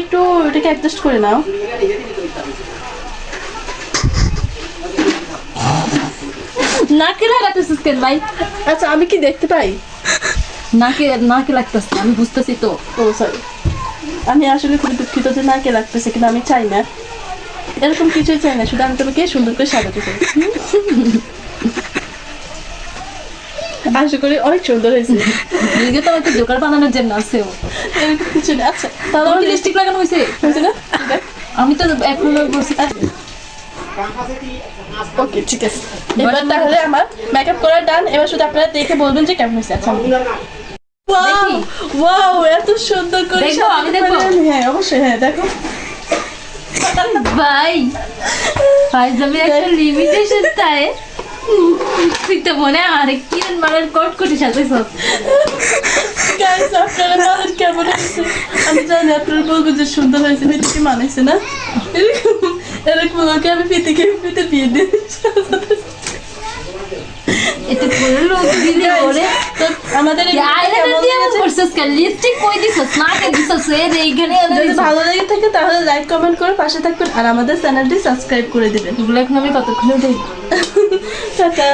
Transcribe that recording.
একটু এটাকে অ্যাডজাস্ট করে নাও। নাকে লাগাতেছিস কেন ভাই? আচ্ছা আমি কি দেখতে পাই? নাকে লাগতেছে, আমি বুঝতেছি তো। ও সরি, আমি আসলে খুব দুঃখিত যে নাকে লাগতেছে, কিন্তু আমি চাই না, এরকম কিছুই চাই না, শুধু আমি তোমাকে সুন্দর করে সাজাতে চাই। আশা করি অনেক সুন্দর হয়েছে। নিজে তো আমাকে জোকার বানানোর জন্য আছে ও। এরকম কিছু না। আচ্ছা তাহলে তোর কি লিপস্টিক লাগানো হয়েছে? হয়েছে না? আমি তো এখন বলছি। ওকে ঠিক আছে, এবার তাহলে আমার মেকআপ করা ডান। এবার শুধু আপনারা দেখে বলবেন যে কেমন হয়েছে। আচ্ছা ওয়াও ওয়াও, এত সুন্দর করে দেখবো, আমি দেখবো? হ্যাঁ অবশ্যই, হ্যাঁ দেখো। ভাই ভাই যাবে একটা লিমিটেশন তাই। তুই তো মনে হয় আরেক কিরণ মারার কটকটি সাথে সব। গাইস আপনারা বলেন কেমন হয়েছে? আমি জানি আপনারা বলবেন যে সুন্দর হয়েছে, ফিতিকে মানাইছে না? এরকম লোকে আমি ফিতিকে বিয়ে দিয়ে এতে করে লোক দিলে ওরে তো আমাদের এই আইলাইনার দিয়ে করছস কেন? লিপস্টিক কই দিছস? নাকে দিছস? এর এইখানে যদি ভালো লেগে থাকে তাহলে লাইক কমেন্ট করে পাশে থাকবেন আর আমাদের চ্যানেলটি সাবস্ক্রাইব করে দেবেন। এগুলো এখন আমি কতক্ষণে দেখব? টাটা।